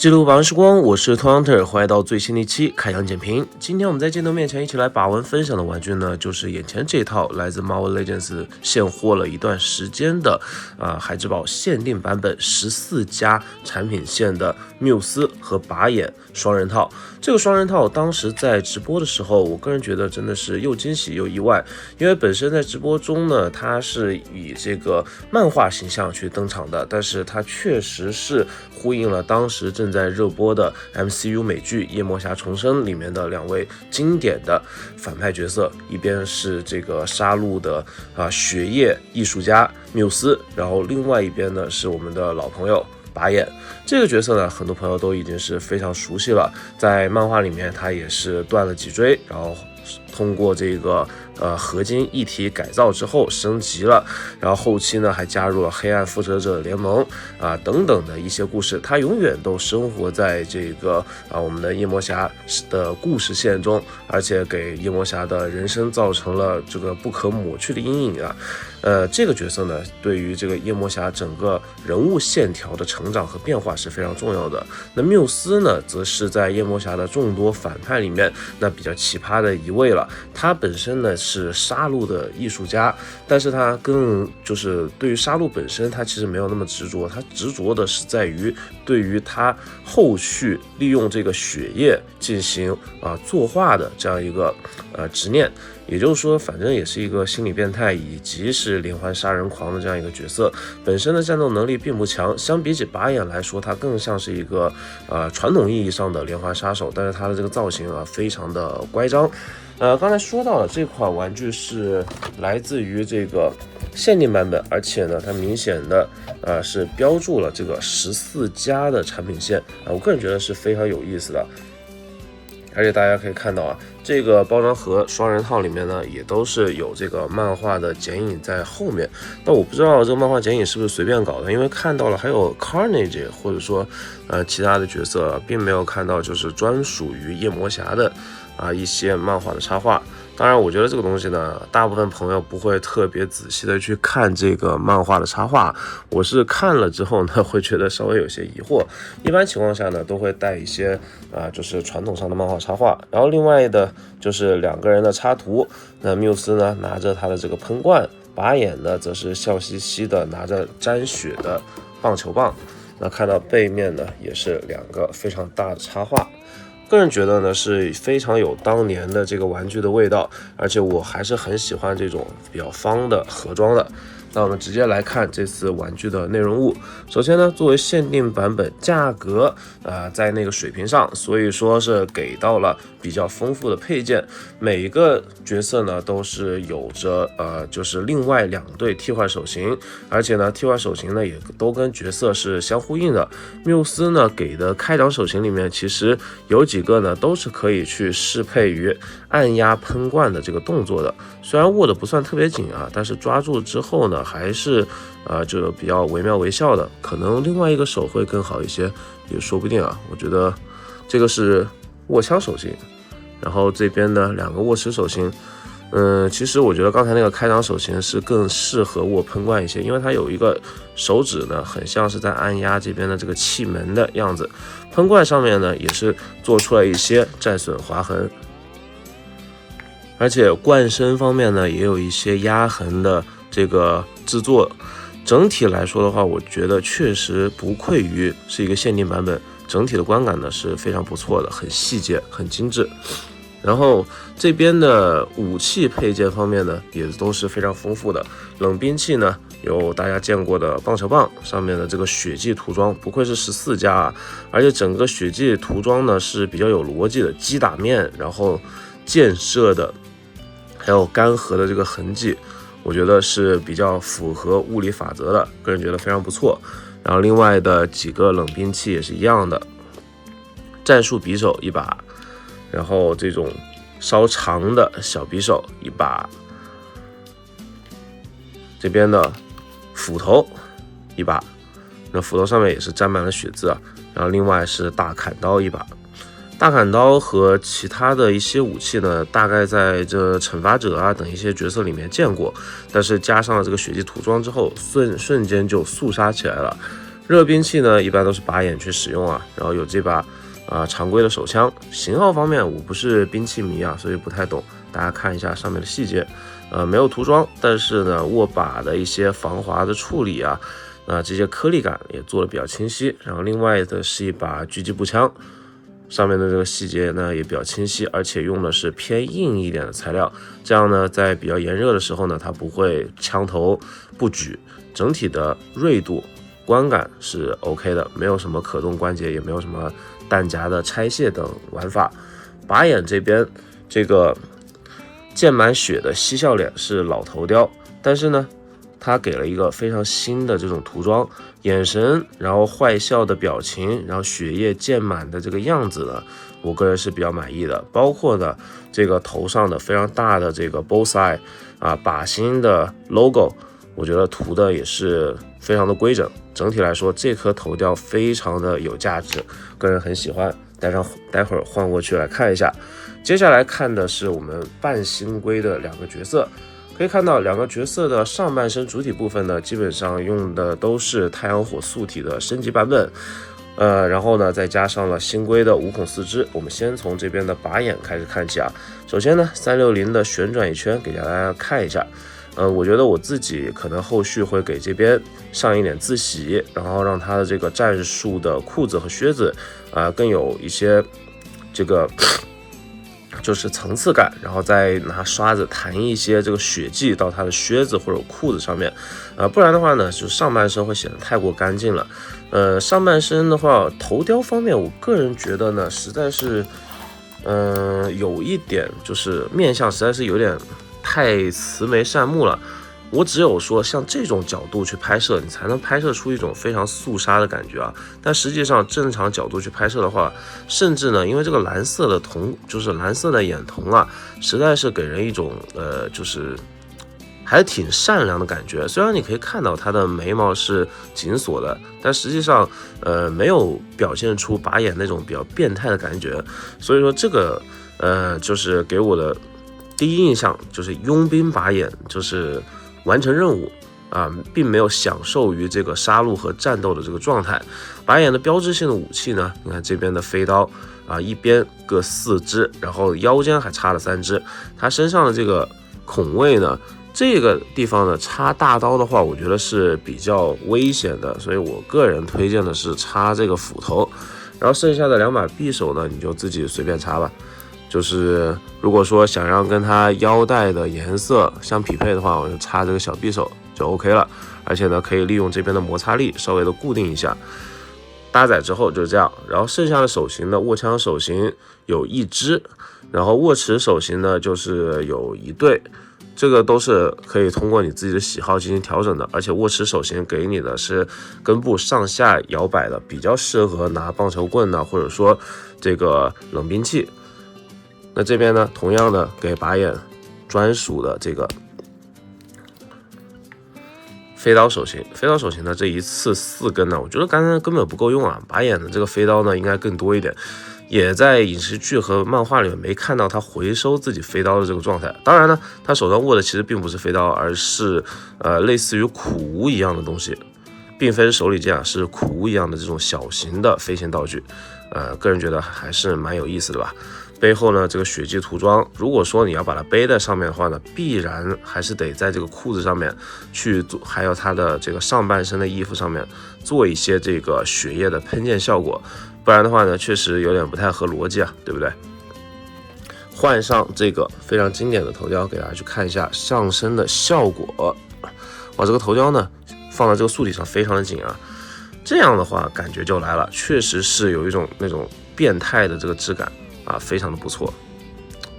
记录把玩时光，我是 Hunter， 欢迎到最新的一期开箱简评。今天我们在镜头面前一起来把玩分享的玩具呢，就是眼前这套来自 Marvel Legends 现货了一段时间的海之宝限定版本14加产品线的缪斯和把眼双人套。这个双人套当时在直播的时候，我个人觉得真的是又惊喜又意外，因为本身在直播中呢，它是以这个漫画形象去登场的，但是它确实是呼应了当时正在热播的 MCU 美剧《夜魔侠重生》里面的两位经典的反派角色，一边是这个杀戮的血液艺术家缪斯，然后另外一边呢是我们的老朋友把眼。这个角色呢，很多朋友都已经是非常熟悉了，在漫画里面他也是断了脊椎，然后通过这个合金一体改造之后升级了，然后后期呢还加入了黑暗复仇者联盟等等的一些故事，他永远都生活在这个我们的夜魔侠的故事线中，而且给夜魔侠的人生造成了这个不可抹去的阴影啊。这个角色呢，对于这个夜魔侠整个人物线条的成长和变化是非常重要的。那缪斯呢，则是在夜魔侠的众多反派里面那比较奇葩的一位了。他本身呢是杀戮的艺术家，但是他更就是对于杀戮本身，他其实没有那么执着，他执着的是在于对于他后续利用这个血液进行作画的这样一个执念。也就是说，反正也是一个心理变态以及是连环杀人狂的这样一个角色，本身的战斗能力并不强，相比起把眼来说，他更像是一个传统意义上的连环杀手，但是他的这个造型非常的乖张。刚才说到了这款玩具是来自于这个限定版本，而且呢，它明显的是标注了这个14加的产品线我个人觉得是非常有意思的。而且大家可以看到这个包装盒双人套里面呢，也都是有这个漫画的剪影在后面。但我不知道这个漫画剪影是不是随便搞的，因为看到了还有 Carnage 或者说其他的角色，并没有看到就是专属于夜魔侠的一些漫画的插画。当然我觉得这个东西呢，大部分朋友不会特别仔细的去看这个漫画的插画，我是看了之后呢，会觉得稍微有些疑惑。一般情况下呢，都会带一些就是传统上的漫画插画，然后另外的就是两个人的插图。那缪斯呢拿着他的这个喷罐，把眼呢则是笑嘻嘻的拿着沾血的棒球棒。那看到背面呢，也是两个非常大的插画。个人觉得呢是非常有当年的这个玩具的味道，而且我还是很喜欢这种比较方的盒装的。那我们直接来看这次玩具的内容物。首先呢，作为限定版本，价格在那个水平上，所以说是给到了比较丰富的配件。每一个角色呢都是有着就是另外2对替换手型，而且呢替换手型呢也都跟角色是相呼应的。缪斯呢给的开掌手型里面，其实有几个呢都是可以去适配于按压喷罐的这个动作的。虽然握的不算特别紧但是抓住之后呢，还是就比较惟妙惟肖的。可能另外一个手会更好一些，也说不定我觉得这个是握枪手型，然后这边呢2个握持手型。其实我觉得刚才那个开掌手型是更适合握喷罐一些，因为它有一个手指呢，很像是在按压这边的这个气门的样子。喷罐上面呢也是做出了一些战损划痕，而且罐身方面呢也有一些压痕的这个制作。整体来说的话，我觉得确实不愧于是一个限定版本，整体的观感呢是非常不错的，很细节很精致。然后这边的武器配件方面呢也都是非常丰富的。冷兵器呢有大家见过的棒球棒，上面的这个血迹涂装，不愧是14加而且整个血迹涂装呢是比较有逻辑的，击打面，然后溅射的，还有干涸的这个痕迹，我觉得是比较符合物理法则的，个人觉得非常不错。然后另外的几个冷兵器也是一样的，战术匕首一把，然后这种稍长的小匕首一把，这边的斧头一把，那斧头上面也是沾满了血渍然后另外是大砍刀一把。大砍刀和其他的一些武器呢，大概在这惩罚者等一些角色里面见过，但是加上了这个血迹涂装之后，瞬间就肃杀起来了。热兵器呢，一般都是把眼去使用啊，然后有这把常规的手枪。型号方面我不是兵器迷啊，所以不太懂，大家看一下上面的细节。没有涂装，但是呢，握把的一些防滑的处理啊，这些颗粒感也做的比较清晰。然后另外的是一把狙击步枪，上面的这个细节呢也比较清晰，而且用的是偏硬一点的材料，这样呢在比较炎热的时候呢，它不会枪头不举，整体的锐度观感是 OK 的，没有什么可动关节，也没有什么弹夹的拆卸等玩法。把眼这边这个溅满血的嬉笑脸是老头雕，但是呢他给了一个非常新的这种涂装，眼神，然后坏笑的表情，然后血液溅满的这个样子呢，我个人是比较满意的。包括呢这个头上的非常大的这个 bullseye 靶心的 logo， 我觉得涂的也是非常的规整。整体来说，这颗头雕非常的有价值，个人很喜欢。待会儿换过去来看一下。接下来看的是我们半星龟的两个角色，可以看到两个角色的上半身主体部分呢，基本上用的都是太阳火素体的升级版本，然后呢再加上了星龟的无孔四肢。我们先从这边的把眼开始看起啊。首先呢360的旋转一圈给大家看一下。我觉得我自己可能后续会给这边上一点自洗，然后让它的这个战术的裤子和靴子更有一些这个就是层次感，然后再拿刷子弹一些这个血迹到它的靴子或者裤子上面，不然的话呢，就上半身会显得太过干净了。上半身的话，头雕方面，我个人觉得呢，实在是，有一点就是面相实在是有点太慈眉善目了。我只有说像这种角度去拍摄，你才能拍摄出一种非常肃杀的感觉啊。但实际上正常角度去拍摄的话，甚至呢，因为这个蓝色的瞳，就是蓝色的眼瞳啊，实在是给人一种就是还是挺善良的感觉。虽然你可以看到他的眉毛是紧锁的，但实际上没有表现出把眼那种比较变态的感觉。所以说这个就是给我的第一印象就是佣兵把眼，就是完成任务并没有享受于这个杀戮和战斗的这个状态。把眼的标志性的武器呢，你看这边的飞刀一边各4支，然后腰间还插了3支。它身上的这个孔位呢，这个地方呢插大刀的话，我觉得是比较危险的，所以我个人推荐的是插这个斧头。然后剩下的2把匕首呢，你就自己随便插吧。就是如果说想让跟它腰带的颜色相匹配的话，我就插这个小匕首就 OK 了。而且呢，可以利用这边的摩擦力稍微的固定一下。搭载之后就是这样。然后剩下的手型呢，握枪手型有1支，然后握持手型呢就是有1对。这个都是可以通过你自己的喜好进行调整的，而且握持手型给你的是根部上下摇摆的，比较适合拿棒球棍呢，或者说这个冷兵器。那这边呢，同样的给把眼专属的这个飞刀手型，飞刀手型呢这一次4根呢，我觉得刚才根本不够用啊。把眼的这个飞刀呢应该更多一点，也在影视剧和漫画里面没看到他回收自己飞刀的这个状态。当然呢，他手上握的其实并不是飞刀，而是类似于苦无一样的东西，并非是手里剑是苦无一样的这种小型的飞行道具。个人觉得还是蛮有意思的吧。背后呢，这个血迹涂装，如果说你要把它背在上面的话呢，必然还是得在这个裤子上面去做，还有它的这个上半身的衣服上面做一些这个血液的喷溅效果，不然的话呢，确实有点不太合逻辑啊，对不对？换上这个非常经典的头雕，给大家去看一下上身的效果。哇，这个头雕呢，放在这个素体上非常的紧啊，这样的话感觉就来了，确实是有一种那种变态的这个质感。非常的不错。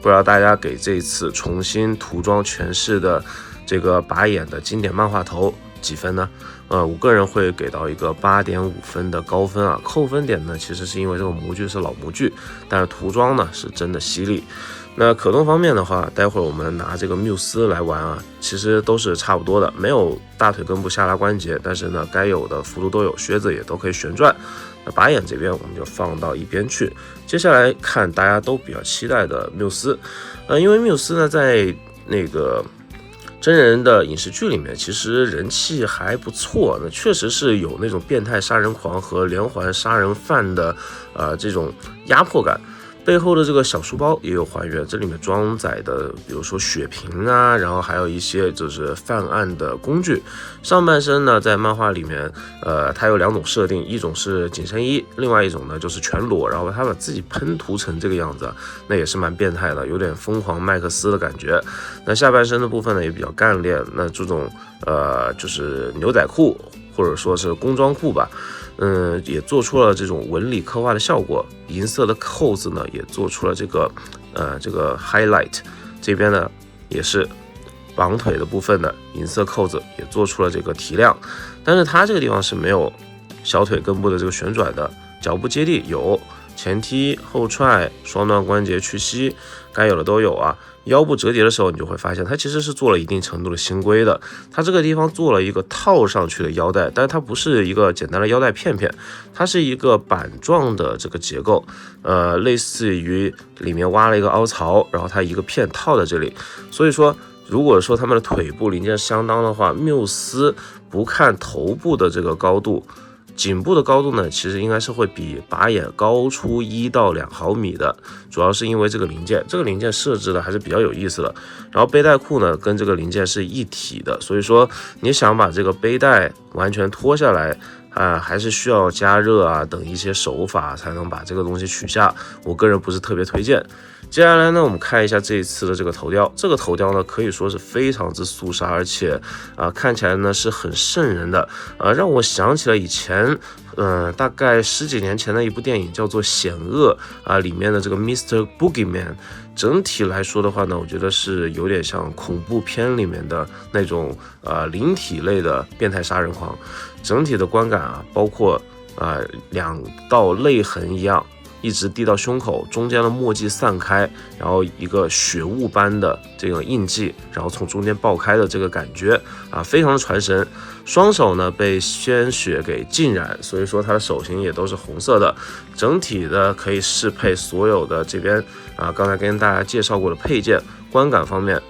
不知道大家给这一次重新涂装诠释的这个把眼的经典漫画头几分呢？我个人会给到一个8.5分的高分啊。扣分点呢，其实是因为这个模具是老模具，但是涂装呢是真的犀利。那可动方面的话，待会儿我们拿这个缪斯来玩啊，其实都是差不多的，没有大腿根部下拉关节，但是呢，该有的幅度都有，靴子也都可以旋转。那把眼这边我们就放到一边去。接下来看大家都比较期待的缪斯，因为缪斯呢在那个真人的影视剧里面，其实人气还不错，那确实是有那种变态杀人狂和连环杀人犯的这种压迫感。背后的这个小书包也有还原，这里面装载的，比如说血瓶啊，然后还有一些就是犯案的工具。上半身呢，在漫画里面，它有2种设定，一种是紧身衣，另外一种呢就是全裸，然后他把自己喷涂成这个样子，那也是蛮变态的，有点疯狂麦克斯的感觉。那下半身的部分呢也比较干练，那这种就是牛仔裤或者说是工装裤吧。也做出了这种纹理刻画的效果，银色的扣子呢，也做出了这个highlight， 这边呢也是绑腿的部分的银色扣子也做出了这个提亮，但是它这个地方是没有小腿根部的这个旋转的，脚部接地有，前踢后踹，双段关节屈膝，该有的都有啊。腰部折叠的时候，你就会发现它其实是做了一定程度的新规的。它这个地方做了一个套上去的腰带，但是它不是一个简单的腰带片片，它是一个板状的这个结构，类似于里面挖了一个凹槽，然后它一个片套在这里。所以说，如果说他们的腿部零件相当的话，缪斯不看头部的这个高度。颈部的高度呢，其实应该是会比把眼高出1到2毫米的，主要是因为这个零件设置的还是比较有意思的。然后背带裤呢，跟这个零件是一体的，所以说你想把这个背带完全脱下来还是需要加热啊等一些手法才能把这个东西取下，我个人不是特别推荐。接下来呢，我们看一下这一次的这个头雕，这个头雕呢可以说是非常之肃杀，而且看起来呢是很瘆人的，让我想起了以前大概10几年前的一部电影叫做《险恶》里面的这个 Mr. Boogeyman。整体来说的话呢，我觉得是有点像恐怖片里面的那种灵体类的变态杀人狂。整体的观感包括2道泪痕一样，一直滴到胸口，中间的墨迹散开，然后一个血雾般的这个印记，然后从中间爆开的这个感觉非常的传神。双手呢被鲜血给浸染，所以说它的手型也都是红色的。整体的可以适配所有的这边刚才跟大家介绍过的配件，观感方面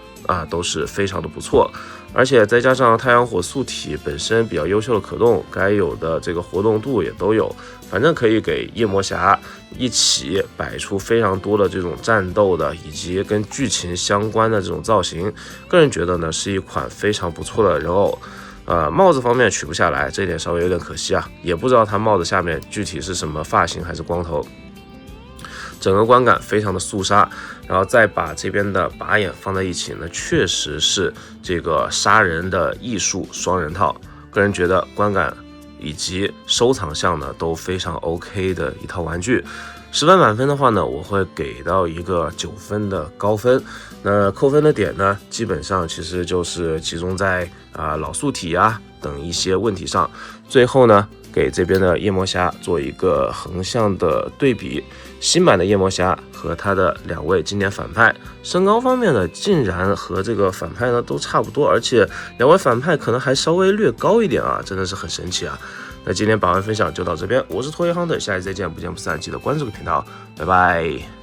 都是非常的不错。而且再加上太阳火素体本身比较优秀的可动，该有的这个活动度也都有，反正可以给夜魔侠一起摆出非常多的这种战斗的以及跟剧情相关的这种造型。个人觉得呢是一款非常不错的人偶。帽子方面取不下来，这点稍微有点可惜也不知道他帽子下面具体是什么发型还是光头。整个观感非常的肃杀，然后再把这边的把眼放在一起呢，确实是这个杀人的艺术双人套。个人觉得观感以及收藏项呢都非常 OK 的一套玩具。10分满分的话呢，我会给到一个9分的高分。那扣分的点呢，基本上其实就是集中在老素体等一些问题上。最后呢，给这边的夜魔侠做一个横向的对比。新版的夜魔侠和他的2位经典反派，身高方面呢，竟然和这个反派呢都差不多，而且2位反派可能还稍微略高一点真的是很神奇那今天把玩分享就到这边，我是拖延 Hunter， 下期再见，不见不散，记得关注这个频道，拜拜。